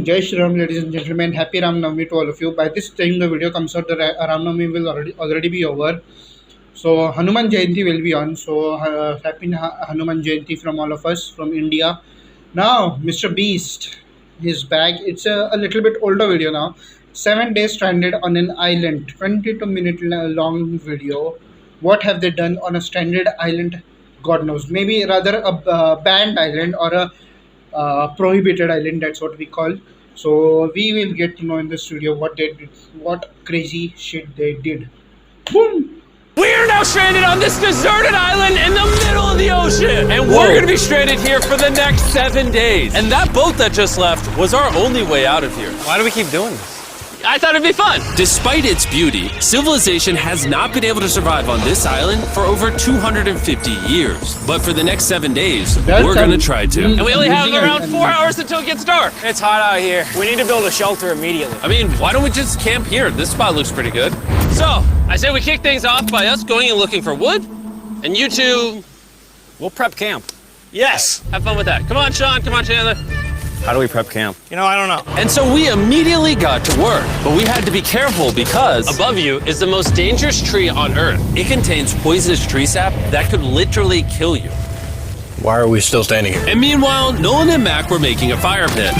Jai Shri Ram, ladies and gentlemen. Happy Ram Navami to all of you. By this time the video comes out, the Ram Navami will already be over. So Hanuman Jayanti will be on. So happy Hanuman Jayanti from all of us from India. Now MrBeast is back. It's a little bit older video now. 7 days stranded on an island. 22-minute long video. What have they done on a stranded island? God knows. Maybe rather a banned island or a prohibited island, that's what we call. So we will get to know in the studio what they did, what crazy shit they did. Boom! We are now stranded on this deserted island in the middle of the ocean, and we're gonna be stranded here for the next 7 days. And that boat that just left was our only way out of here. Why do we keep doing this? I thought it'd be fun. Despite its beauty, civilization has not been able to survive on this island for over 250 years. But for the next 7 days, we're gonna try to. And we only have around 4 hours until it gets dark. It's hot out here. We need to build a shelter immediately. I mean, why don't we just camp here? This spot looks pretty good. So, I say we kick things off by us going and looking for wood, and you two... We'll prep camp. Yes! Have fun with that. Come on, Sean. Come on, Chandler. How do we prep camp? You know, I don't know. And so we immediately got to work, but we had to be careful because above you is the most dangerous tree on Earth. it contains poisonous tree sap that could literally kill you. Why are we still standing here? And meanwhile, Nolan and Mac were making a fire pit.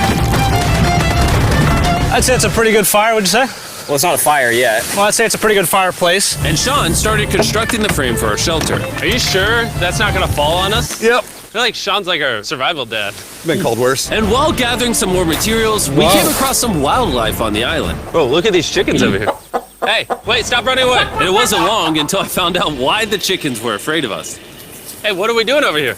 I'd say it's a pretty good fire, would you say? Well, it's not a fire yet. Well, I'd say it's a pretty good fireplace. And Sean started constructing the frame for our shelter. Are you sure that's not gonna fall on us? Yep. I feel like Sean's like our survival dad. Been called worse. And while gathering some more materials, we came across some wildlife on the island. Bro, look at these chickens over here. Hey, wait, stop running away. And it wasn't long until I found out why the chickens were afraid of us. Hey, what are we doing over here?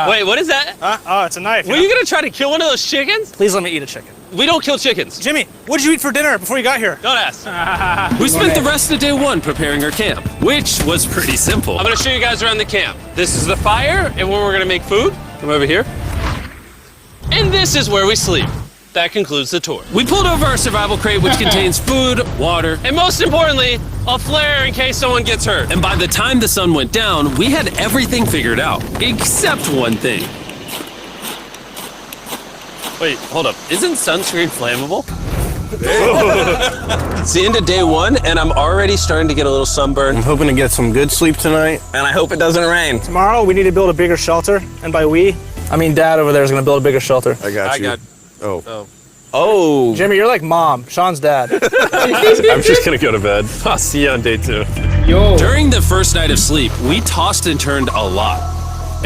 Wait, what is that? Oh, it's a knife. Were you gonna try to kill one of those chickens? Please let me eat a chicken. We don't kill chickens. Jimmy, what did you eat for dinner before you got here? Don't ask. We spent the rest of day one preparing our camp, which was pretty simple. I'm gonna show you guys around the camp. This is the fire and where we're gonna make food. Come over here. And this is where we sleep. That concludes the tour. We pulled over our survival crate, which contains food, water, And most importantly, a flare in case someone gets hurt. and by the time the sun went down, we had everything figured out, except one thing. Wait, hold up. Isn't sunscreen flammable? It's the end of day one, and I'm already starting to get a little sunburn. I'm hoping to get some good sleep tonight. And I hope it doesn't rain. Tomorrow we need to build a bigger shelter, and by we, I mean Dad over there is gonna build a bigger shelter. I got you. Oh. Jimmy, you're like Mom. Sean's dad. I'm just gonna go to bed. I'll see you on day 2. Yo, During the first night of sleep, we tossed and turned a lot.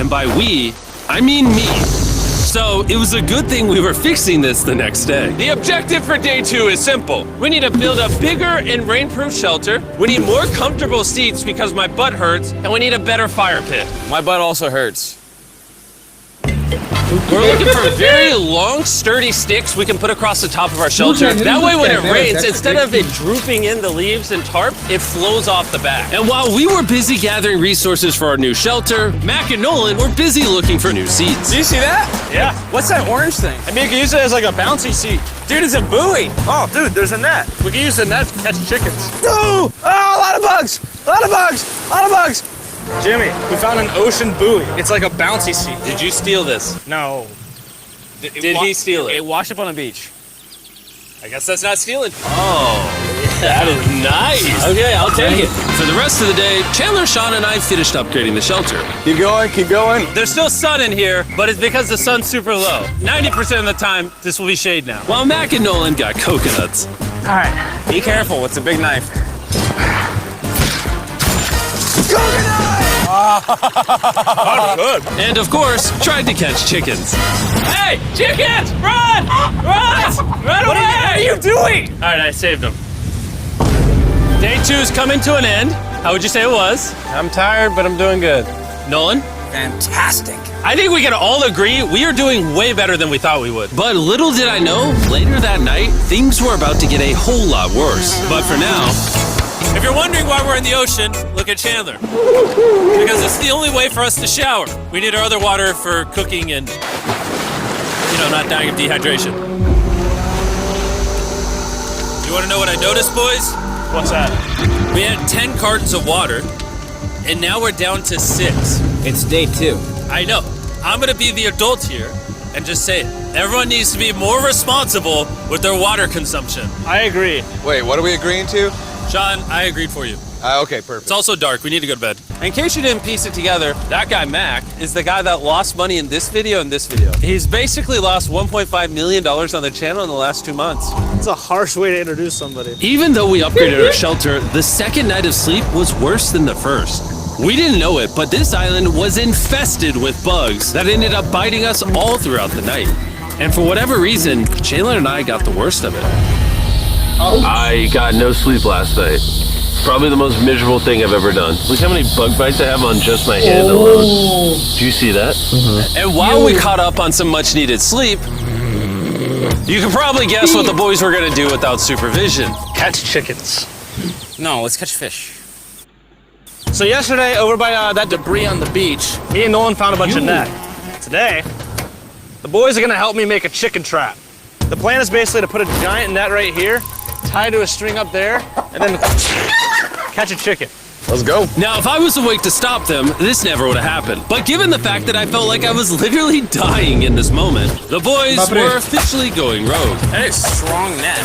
And by we, I mean me. So it was a good thing we were fixing this the next day. The objective for day 2 is simple. We need to build a bigger and rainproof shelter. We need more comfortable seats because my butt hurts, and we need a better fire pit. My butt also hurts. We're looking for very long, sturdy sticks we can put across the top of our shelter. That way when it rains, instead of it drooping in the leaves and tarp, it flows off the back. And while we were busy gathering resources for our new shelter, Mac and Nolan were busy looking for new seats. Do you see that? Yeah. What's that orange thing? I mean, you can use it as like a bouncy seat. Dude, it's a buoy. Oh, dude, there's a net. We can use the net to catch chickens. No! Oh, a lot of bugs! A lot of bugs! A lot of bugs! Jimmy, we found an ocean buoy. It's like a bouncy seat. Did you steal this? No. Did he steal it? It washed up on the beach. I guess that's not stealing. Oh, that is nice. Okay, I'll take it. For the rest of the day, Chandler, Sean, and I finished upgrading the shelter. Keep going, keep going. There's still sun in here, but it's because the sun's super low. 90% of the time, this will be shade now. While Mac and Nolan got coconuts. All right. Be careful, it's a big knife. And of course, tried to catch chickens. Hey, chickens, run! Run! Run away! What are you doing? All right, I saved them. Day 2's coming to an end. How would you say it was? I'm tired, but I'm doing good. Nolan? Fantastic. I think we can all agree we are doing way better than we thought we would. But little did I know, later that night, things were about to get a whole lot worse. But for now, If you're wondering why we're in the ocean, look at Chandler. Because it's the only way for us to shower. We need our other water for cooking and, not dying of dehydration. You want to know what I noticed, boys? What's that? We had 10 cartons of water, and now we're down to 6. It's day 2. I know. I'm gonna be the adult here, and just say it. Everyone needs to be more responsible with their water consumption. I agree. Wait, what are we agreeing to? Sean, I agreed for you. Okay, perfect. It's also dark. We need to go to bed. In case you didn't piece it together, that guy Mac is the guy that lost money in this video and this video. He's basically lost $1.5 million on the channel in the last 2 months. It's a harsh way to introduce somebody. Even though we upgraded our shelter, the second night of sleep was worse than the first. We didn't know it, but this island was infested with bugs that ended up biting us all throughout the night. And for whatever reason, Chandler and I got the worst of it. I got no sleep last night. Probably the most miserable thing I've ever done. Look how many bug bites I have on just my hand alone. Do you see that? And while we caught up on some much needed sleep, you can probably guess what the boys were gonna do without supervision. Catch chickens. No, let's catch fish. So yesterday, over by that debris on the beach, me and Nolan found a bunch of net. Today, the boys are gonna help me make a chicken trap. The plan is basically to put a giant net right here, tie to a string up there, and then catch a chicken. Let's go. Now, if I was awake to stop them, this never would have happened. But given the fact that I felt like I was literally dying in this moment, the boys were officially going rogue. That is strong net.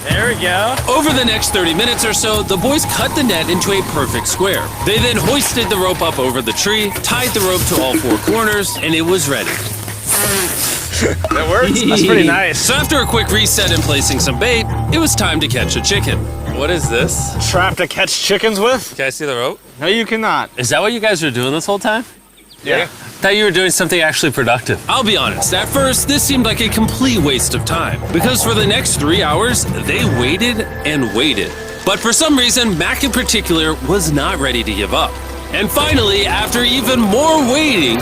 There we go. Over the next 30 minutes or so, the boys cut the net into a perfect square. They then hoisted the rope up over the tree, tied the rope to all 4 corners, and it was ready. That works? That's pretty nice. So after a quick reset and placing some bait, it was time to catch a chicken. What is this? Trap to catch chickens with? Can I see the rope? No, you cannot. Is that what you guys were doing this whole time? Yeah. I thought you were doing something actually productive. I'll be honest, at first, this seemed like a complete waste of time. Because for the next 3 hours, they waited and waited. But for some reason, Mac in particular was not ready to give up. And finally, after even more waiting,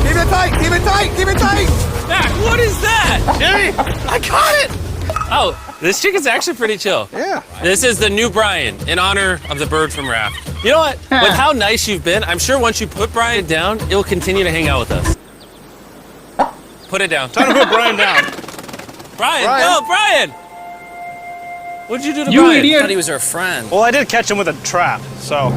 Keep it tight, keep it tight, keep it tight! Mac, what is that? Jimmy, I caught it! Oh, this chicken's actually pretty chill. Yeah. This is the new Brian in honor of the bird from Raft. You know what? With how nice you've been, I'm sure once you put Brian down, it will continue to hang out with us. Put it down. Time to put Brian down. Brian, Brian. no, Brian! What'd you do to You Brian? I idiot! thought he was our friend. Well, I did catch him with a trap, so.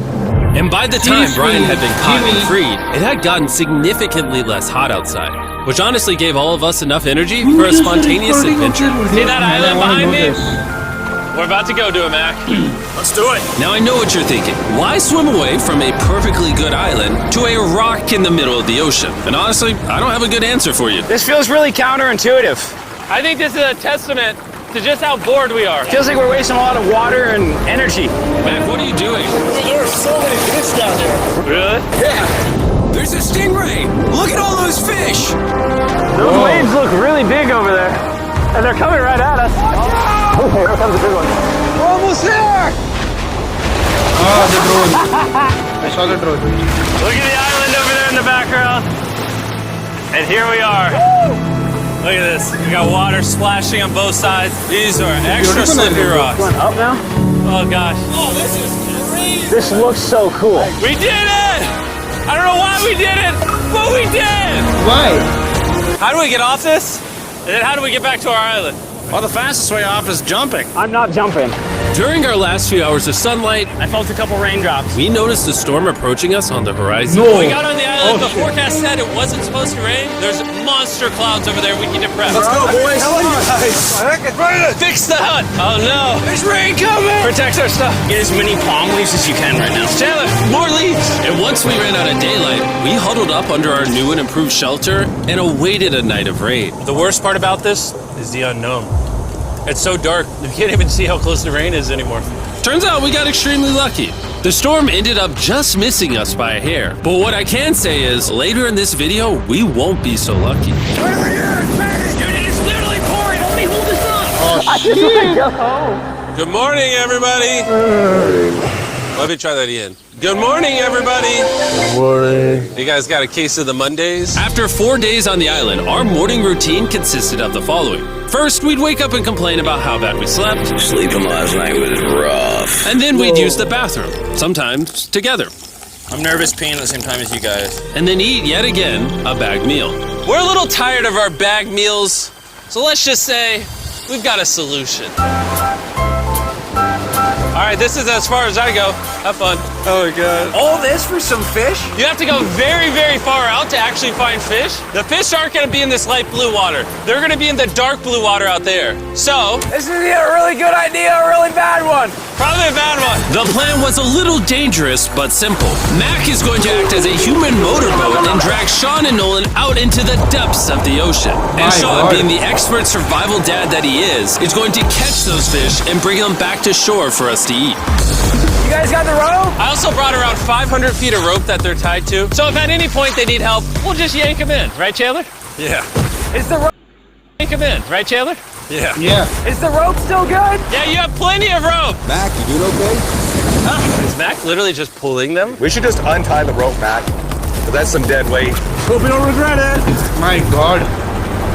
and by the time Jeez, Brian had been caught and Jimmy. freed, it had gotten significantly less hot outside, which honestly gave all of us enough energy for a spontaneous adventure. See that island behind me? We're about to go to it, Mac. Let's do it. Now I know what you're thinking. Why swim away from a perfectly good island to a rock in the middle of the ocean? And honestly, I don't have a good answer for you. This feels really counterintuitive. I think this is a testament to just how bored we are. Feels like we're wasting a lot of water and energy. Mac, what are you doing? There are so many fish down there. Really? Yeah. There's a stingray. Look at all those fish. Those waves look really big over there. And they're coming right at us. Oh, here comes a big one. We're almost there. Ah, the drone. I saw the drone. Look at the island over there in the background. And here we are. Look at this. We got water splashing on both sides. These are extra slippery rocks. Going up now? Oh gosh. This looks so cool. We did it! I don't know why we did it, but we did! Why? How do we get off this? And then how do we get back to our island? Well, the fastest way off is jumping. I'm not jumping. During our last few hours of sunlight, I felt a couple raindrops. we noticed a storm approaching us on the horizon. We got on the island, the forecast said it wasn't supposed to rain. There's monster clouds over there we need to prep. Let's go, boys. Fix the hut! Oh no! There's rain coming. Protect our stuff. Get as many palm leaves as you can right now. Chandler, more leaves! And once we ran out of daylight, we huddled up under our new and improved shelter and awaited a night of rain. The worst part about this is the unknown. It's so dark, you can't even see how close the rain is anymore. Turns out we got extremely lucky. The storm ended up just missing us by a hair. But what I can say is, later in this video, we won't be so lucky. Dude, it's literally pouring. Let me hold this up. Good morning, everybody! Let me try that again. Good morning, everybody! Good morning. You guys got a case of the Mondays? After 4 days on the island, our morning routine consisted of the following. First, we'd wake up and complain about how bad we slept. Sleeping last night was rough. And then we'd use the bathroom, sometimes together. I'm nervous peeing at the same time as you guys. And then eat yet again a bagged meal. We're a little tired of our bag meals, so let's just say we've got a solution. All right, this is as far as I go. Have fun. Oh my god. All this for some fish? You have to go very, very far out to actually find fish. The fish aren't gonna be in this light blue water. They're gonna be in the dark blue water out there. So, This is either a really good idea or a really bad one. probably a bad one. The plan was a little dangerous, but simple. Mac is going to act as a human motorboat and drag Sean and Nolan out into the depths of the ocean. And My Sean, God. being the expert survival dad that he is going to catch those fish and bring them back to shore for us to eat. You guys got the rope? I also brought around 500 feet of rope that they're tied to. So if at any point they need help, we'll just yank them in. Right, Chandler? Yeah. Is the rope? Yank them in. Right, Chandler? Yeah. Yeah. Is the rope still good? Yeah, you have plenty of rope. Mac, you doing okay? Is Mac literally just pulling them? We should just untie the rope, Mac. But that's some dead weight. Hope you don't regret it. My God.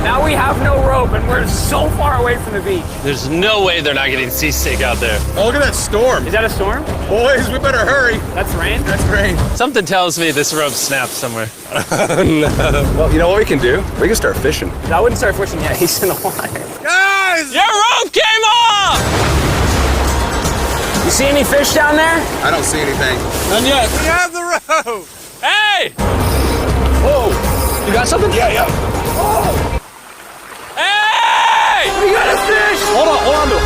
Now we have no rope and we're so far away from the beach. There's no way they're not getting seasick out there. Oh, look at that storm. Is that a storm? Boys, we better hurry. That's rain? That's rain. Something tells me this rope snapped somewhere. Well, you know what we can do? We can start fishing. I wouldn't start fishing yet. He's in the water. Guys! Your rope came off! You see any fish down there? I don't see anything. None yet. We have the rope! Hey! Whoa. You got something? Yeah. Hey! We got a fish! Hold on to it.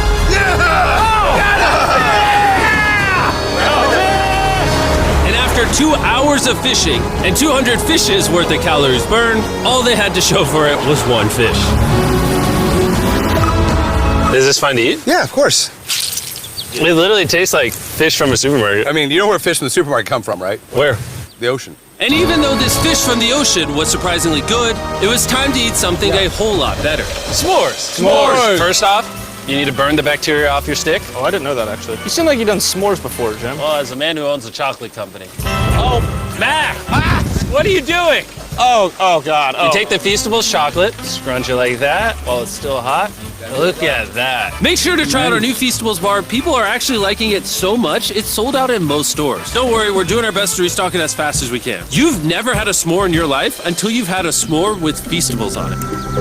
And after 2 hours of fishing and 200 fishes worth of calories burned, all they had to show for it was one fish. Is this fun to eat? Yeah, of course. It literally tastes like fish from a supermarket. I mean, you know where fish from the supermarket come from, right? Where? The ocean. And even though this fish from the ocean was surprisingly good, it was time to eat something a whole lot better. S'mores. S'mores. First off, you need to burn the bacteria off your stick. Oh, I didn't know that actually. You seem like you've done s'mores before, Jim. Well, as a man who owns a chocolate company. Oh, Mac! What are you doing? Oh God. You take the Feastables chocolate, scrunch it like that while it's still hot. Look at that. Make sure to try out our new Feastables bar. People are actually liking it so much, it's sold out in most stores. Don't worry, we're doing our best to restock it as fast as we can. You've never had a s'more in your life until you've had a s'more with Feastables on it.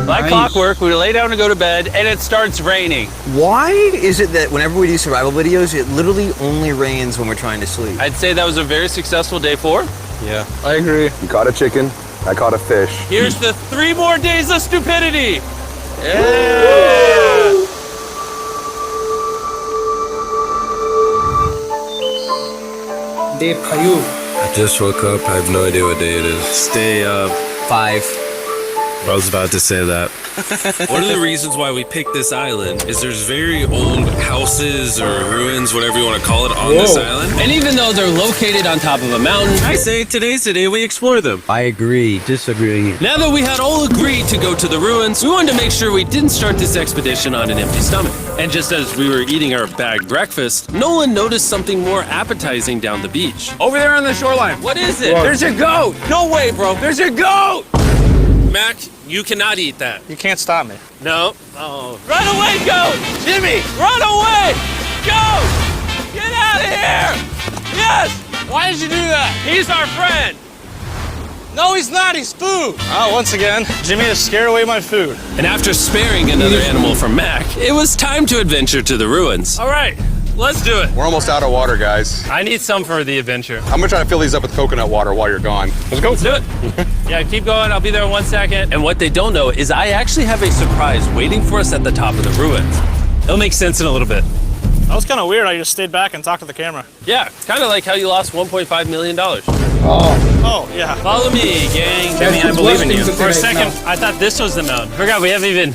Like clockwork, we lay down to go to bed, and it starts raining. Why is it that whenever we do survival videos, it literally only rains when we're trying to sleep? I'd say that was a very successful day 4. Yeah, I agree. You caught a chicken. I caught a fish. Here's the 3 more days of stupidity. Yeah. Day 5. I just woke up. I have no idea what day it is. Stay 5. I was about to say that. One of the reasons why we picked this island is there's very old houses or ruins, whatever you want to call it, on this island. And even though they're located on top of a mountain, I say today's the day we explore them. I agree. Disagree. Now that we had all agreed to go to the ruins, we wanted to make sure we didn't start this expedition on an empty stomach. And just as we were eating our bagged breakfast, Nolan noticed something more appetizing down the beach. Over there on the shoreline. What is it? There's a goat. No way, bro. There's a goat. Mac, you cannot eat that. You can't stop me. No. Oh. Run away, goat! Jimmy. Run away! Goat! Get out of here! Yes! Why did you do that? He's our friend! No, he's not. He's food. Oh, once again, Jimmy has scared away my food. And after sparing another animal from Mac, it was time to adventure to the ruins. All right, let's do it. We're almost out of water, guys. I need some for the adventure. I'm gonna try to fill these up with coconut water while you're gone. Let's go. Let's do it. Yeah, keep going. I'll be there in 1 second. And what they don't know is I actually have a surprise waiting for us at the top of the ruins. It'll make sense in a little bit. That was kind of weird. I just stayed back and talked to the camera. Yeah, kind of like how you lost $1.5 million. Oh, yeah. Follow me, gang. Jimmy, I believe in you. For a second, I thought this was the mountain. Forgot we haven't even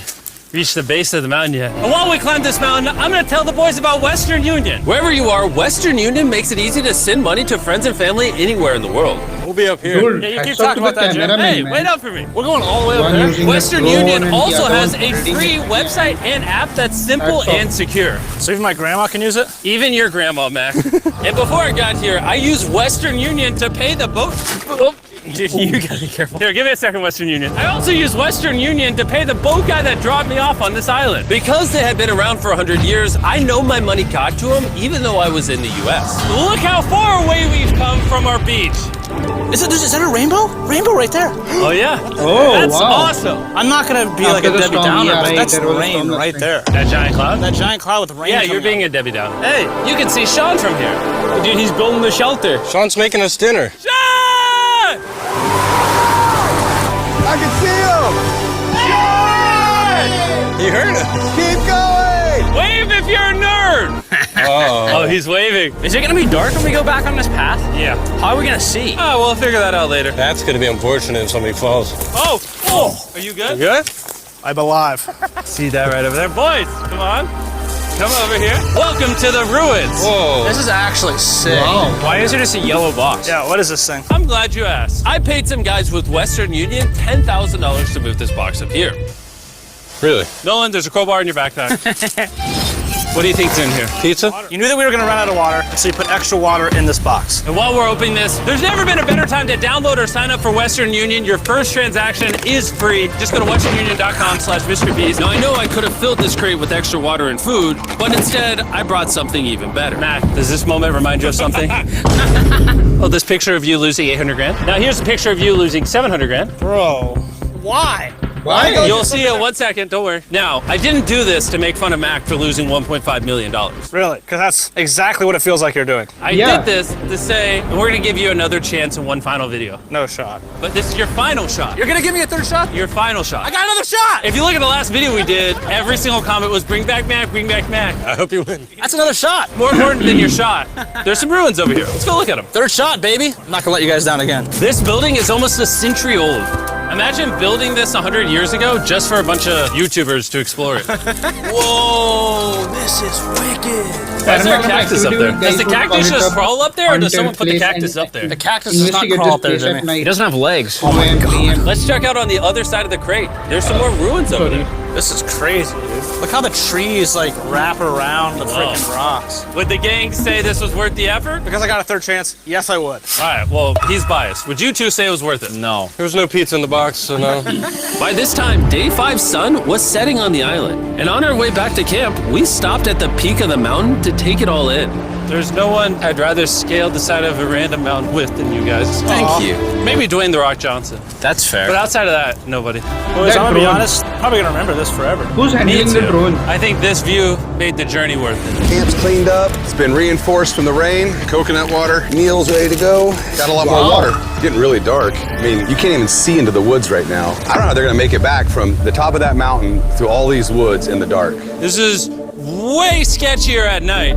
reached the base of the mountain yet. And while we climb this mountain, I'm gonna tell the boys about Western Union. Wherever you are, Western Union makes it easy to send money to friends and family anywhere in the world. We'll be up here. Dude, Yeah, you keep hats off talking to about the that, Jim. cameraman, Hey, man. wait up for me. We're going all the way up One there. using Western a drone Union and the also other has one a editing free it. website and app that's simple Hats off. and secure. So even my grandma can use it? Even your grandma, Mac. And before I got here, I used Western Union to pay the boat. Dude, you gotta be careful. Here, give me a second, Western Union. I also used Western Union to pay the boat guy that dropped me off on this island. Because they had been around for 100 years, I know my money got to them even though I was in the US. Look how far away we've come from our beach. Is that a rainbow? Rainbow right there. Oh, yeah. Oh, That's wow. awesome. I'm not gonna be like After a the Debbie storm, Downer, yeah, but right, that's there was a rain storm last right night. there. That giant cloud? That giant cloud with rain. Yeah, you're being a Debbie Downer. Hey, you can see Sean from here. Dude, he's building the shelter. Sean's making us dinner. Sean! I can see him! You heard it. Keep going! Wave if you're a nerd. Oh, he's waving. Is it gonna be dark when we go back on this path? Yeah. How are we gonna see? Oh, we'll figure that out later. That's gonna be unfortunate if somebody falls. Oh, are you good? Good? I'm alive. See that right over there? Boys, come on. Come over here. Welcome to the ruins. Whoa. This is actually sick. Wow. Why is there just a yellow box? Yeah, what is this thing? I'm glad you asked. I paid some guys with Western Union $10,000 to move this box up here. Really? Nolan, there's a crowbar in your backpack. What do you think's in here? Pizza? You knew that we were gonna run out of water, so you put extra water in this box. And while we're opening this, there's never been a better time to download or sign up for Western Union. Your first transaction is free. Just go to westernunion.com/MrBeast. Now I know I could have filled this crate with extra water and food, but instead I brought something even better. Matt, does this moment remind you of something? Oh, this picture of you losing 800 grand? Now here's a picture of you losing 700 grand. Bro, why? Why? You'll see it 1 second, don't worry. Now, I didn't do this to make fun of Mac for losing $1.5 million. Really? Because that's exactly what it feels like you're doing. I Yeah. did this to say, and we're gonna give you another chance in one final video. No shot. But this is your final shot. You're gonna give me a third shot? Your final shot. I got another shot! If you look at the last video we did, every single comment was bring back Mac, bring back Mac. I hope you win. That's another shot. More important than your shot, there's some ruins over here. Let's go look at them. Third shot, baby. I'm not gonna let you guys down again. This building is almost a century old. Imagine building this 100 years ago just for a bunch of YouTubers to explore it. Whoa, this is wicked. Why is there a Paranormal cactus up activity there? guys Does the would cactus call it just a crawl up there, or does someone haunted put the place cactus and up there? The cactus does not investigate crawl up this there, place at Jimmy. night. He doesn't have legs. 2 a.m. Let's check out on the other side of the crate. There's some more ruins over there. This is crazy, dude. Look how the trees like wrap around the freaking rocks. Would the gang say this was worth the effort? Because I got a third chance, yes I would. All right, well, he's biased. Would you two say it was worth it? No. There was no pizza in the box, so no. By this time, Day 5's sun was setting on the island, and on our way back to camp, we stopped at the peak of the mountain to take it all in. There's no one I'd rather scale the side of a random mountain with than you guys. Thank you. Maybe Dwayne The Rock Johnson. That's fair. But outside of that, nobody. Boys, That I'm gonna be drone. honest, probably gonna remember this forever. Who's handling the drone? I think this view made the journey worth it. Camp's cleaned up. It's been reinforced from the rain. Coconut water. Meal's ready to go. Got a lot more water. It's getting really dark. I mean, you can't even see into the woods right now. I don't know how they're gonna make it back from the top of that mountain through all these woods in the dark. This is way sketchier at night.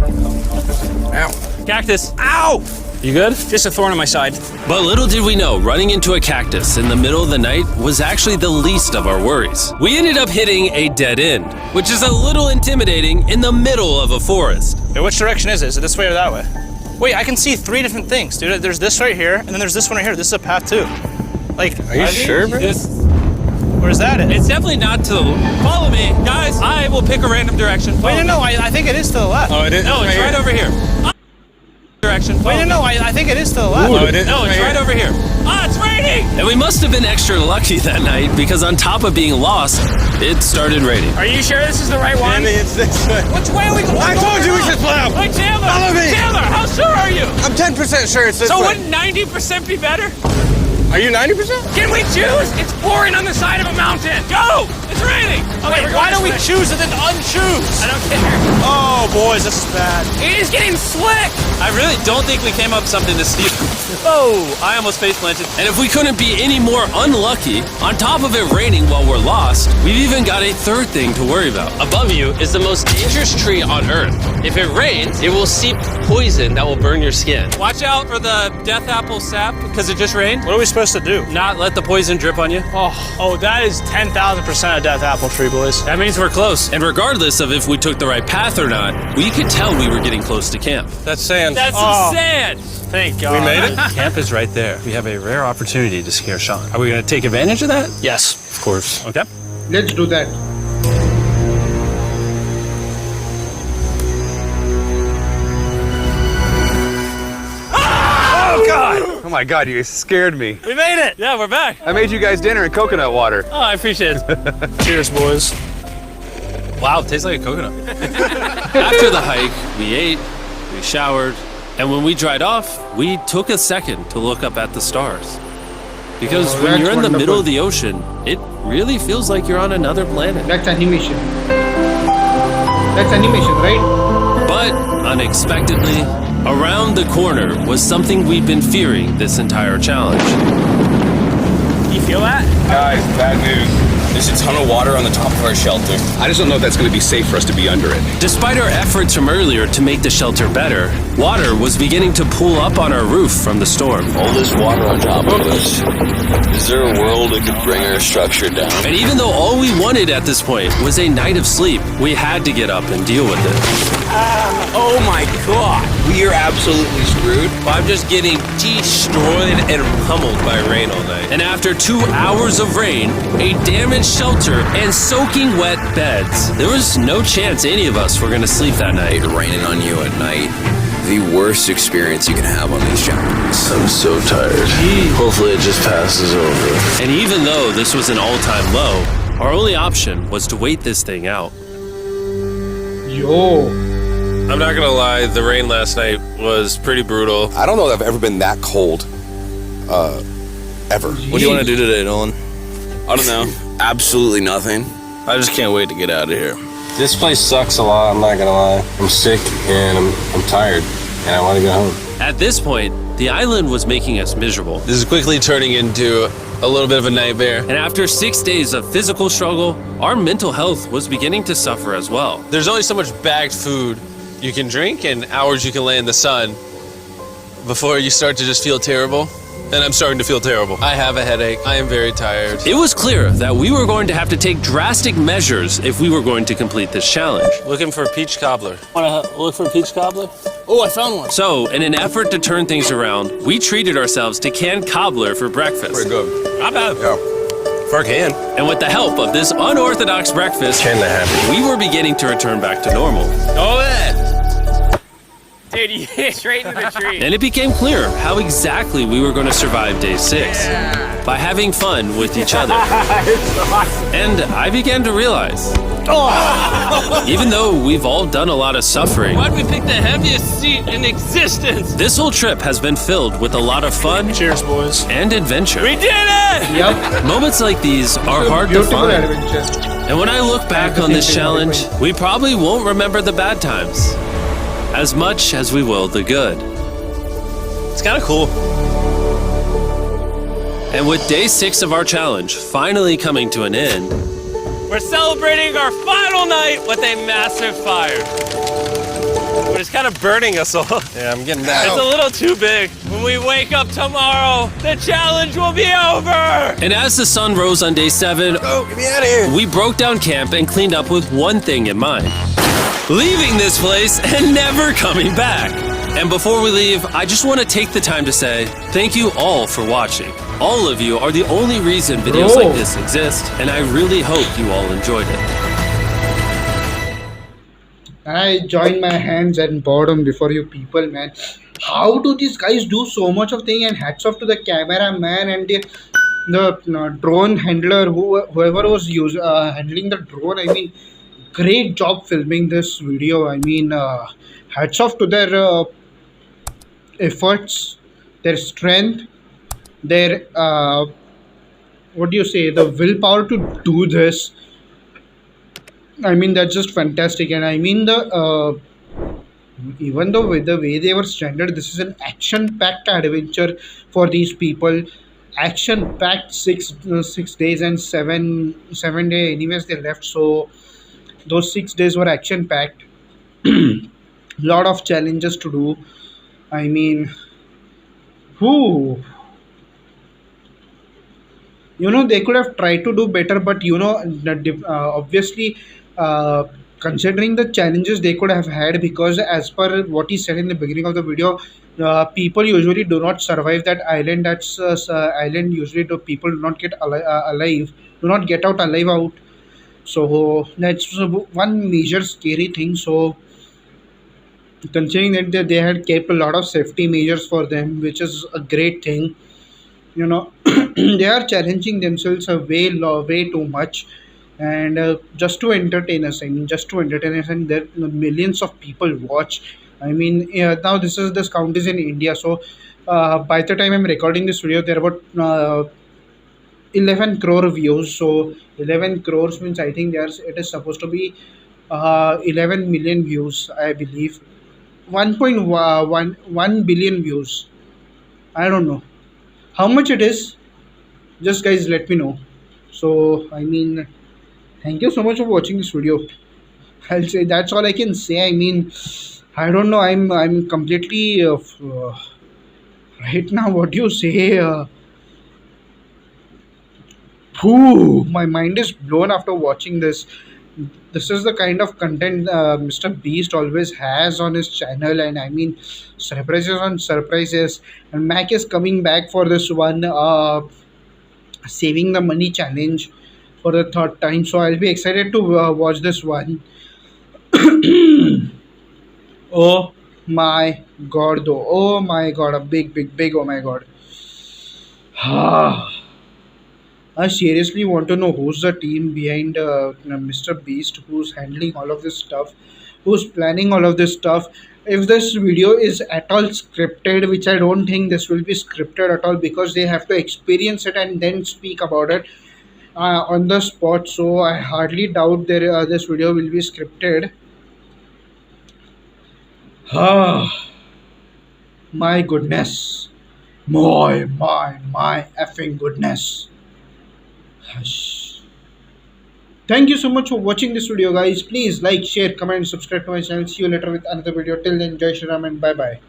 Ow. Cactus. Ow! You good? Just a thorn on my side. But little did we know, running into a cactus in the middle of the night was actually the least of our worries. We ended up hitting a dead end, which is a little intimidating in the middle of a forest. Wait, which direction is it? Is it this way or that way? Wait, I can see 3 different things, dude. There's this right here, and then there's this one right here. This is a path too. Like, Are you sure, bro? where's that at? It's definitely not to the... Follow me. Guys, I will pick a random direction. Wait, no, I think it is to the left. Oh, it is? No, it's right over here. Direction. Wait, no, I think it is to the left. Oh, it is? No, it's right over here. Ah, it's raining! And we must have been extra lucky that night because on top of being lost, it started raining. Are you sure this is the right one? Jimmy, it's this way. Which way are we going? I told you we should plow. Wait, Chandler! Follow me. Chandler, how sure are you? I'm 10% sure it's this So way. wouldn't 90% be better? Are you 90%? Can we choose? It's pouring on the side of a mountain. Go! It's raining! Okay, Wait, why don't we choose and then unchoose? I don't care. Oh, boys, this is bad. It is getting slick! I really don't think we came up with something to steal. Oh, I almost face planted. And if we couldn't be any more unlucky, on top of it raining while we're lost, we've even got a third thing to worry about. Above you is the most dangerous tree on Earth. If it rains, it will seep poison that will burn your skin. Watch out for the death apple sap because it just rained. What are we supposed to do? Not let the poison drip on you. Oh, that is 10,000% a death apple tree, boys. That means we're close. And regardless of if we took the right path or not, we could tell we were getting close to camp. That's sand. That's Oh. some sand. Thank God. We made it? Camp is right there. We have a rare opportunity to scare Sean. Are we going to take advantage of that? Yes. Of course. Okay. Let's do that. Oh, God! Oh my God, you guys scared me. We made it. Yeah, we're back. I made you guys dinner in coconut water. Oh, I appreciate it. Cheers, boys. Wow, it tastes like a coconut. After the hike, we ate, we showered, and when we dried off, we took a second to look up at the stars. Because when that's you're in the middle wonderful. of the ocean, it really feels like you're on another planet. That's animation. That's animation, right? But unexpectedly, around the corner was something we've been fearing this entire challenge. You feel that? Guys, bad news. There's a ton of water on the top of our shelter. I just don't know if that's going to be safe for us to be under it. Despite our efforts from earlier to make the shelter better, water was beginning to pool up on our roof from the storm. All this water on top of us. Is there a world that could bring our structure down? And even though all we wanted at this point was a night of sleep, we had to get up and deal with it. Oh my God. We are absolutely screwed. I'm just getting destroyed and pummeled by rain all night. And after 2 hours of rain, a damaged shelter, and soaking wet beds, there was no chance any of us were going to sleep that night. Raining on you at night. The worst experience you can have on these chapters. I'm so tired. Hopefully it just passes over. And even though this was an all-time low, our only option was to wait this thing out. Yo. I'm not gonna lie, the rain last night was pretty brutal. I don't know that I've ever been that cold, ever. What do you want to do today, Nolan? I don't know. Absolutely nothing. I just can't wait to get out of here. This place sucks a lot, I'm not gonna lie. I'm sick and I'm tired and I want to go home. At this point, the island was making us miserable. This is quickly turning into a little bit of a nightmare. And after 6 days of physical struggle, our mental health was beginning to suffer as well. There's only so much bagged food you can drink and hours you can lay in the sun before you start to just feel terrible. And I'm starting to feel terrible. I have a headache. I am very tired. It was clear that we were going to have to take drastic measures if we were going to complete this challenge. Looking for a peach cobbler. Want to look for a peach cobbler? Oh, I found one. So, in an effort to turn things around, we treated ourselves to canned cobbler for breakfast. Very good. Not bad. Yeah. For a can. And with the help of this unorthodox breakfast, Can that happen? we were beginning to return back to normal. Oh, man. Dude, you hit straight into the tree. And it became clear how exactly we were going to survive day 6. By having fun with each other. And I began to realize, even though we've all done a lot of suffering, Why'd we pick the heaviest seat in existence? this whole trip has been filled with a lot of fun Cheers, boys. and adventure. We did it! Yep. Moments like these are hard to Beautiful find. adventure. And when I look back on this challenge, we probably won't remember the bad times as much as we will the good. It's kind of cool. And with day 6 of our challenge finally coming to an end, We're celebrating our final night with a massive fire. But it's kind of burning us all. Yeah, I'm getting that. It's a little too big. When we wake up tomorrow, the challenge will be over! and as the sun rose on day 7, Oh, get me out of here. we broke down camp and cleaned up with one thing in mind: leaving this place and never coming back. And before we leave, I just want to take the time to say thank you all for watching. All of you are the only reason videos like this exist, and I really hope you all enjoyed it. I join my hands and bottom before you people, man. How do these guys do so much of thing? And hats off to the cameraman and the drone handler, whoever was handling the drone. I mean, great job filming this video. I mean, hats off to their efforts, their strength, their what do you say, the willpower to do this. I mean, that's just fantastic. And I mean, the even though with the way they were stranded, this is an action-packed adventure for these people. Action-packed 6 days and 7 day. Anyways, they left. So those 6 days were action-packed. Lot of challenges to do. I mean, who? You know, they could have tried to do better, but you know, obviously, considering the challenges they could have had, because as per what he said in the beginning of the video, people usually do not survive that island. That's island usually people do not get alive, do not get out alive out. So that's one major scary thing. So considering that they had kept a lot of safety measures for them, which is a great thing. You know, they are challenging themselves a way too much, and just to entertain us. I mean, just to entertain us, and there millions of people watch. I mean, now this count is in India, so by the time I'm recording this video, there were 11 crore views. So 11 crores means I think there's it is supposed to be 11 million views, I believe. 1.1 billion views. I don't know how much it is. Just guys, let me know. So I mean, thank you so much for watching this video. I'll say that's all I can say. I mean, I don't know. I'm completely right now. What do you say? My mind is blown after watching this. This is the kind of content Mr. Beast always has on his channel, and I mean, surprises on surprises. And Mac is coming back for this one, saving the money challenge for the third time. So I'll be excited to watch this one. Oh my god, though! Oh my god, a big! Oh my god! I seriously want to know who's the team behind Mr. Beast, who's handling all of this stuff, who's planning all of this stuff. If this video is at all scripted, which I don't think this will be scripted at all, because they have to experience it and then speak about it on the spot. So I hardly doubt this video will be scripted. My goodness, my effing goodness. Hush. Thank you so much for watching this video, guys. Please like, share, comment, subscribe to my channel. See you later with another video. Till then, Jai Shri Ram and bye bye.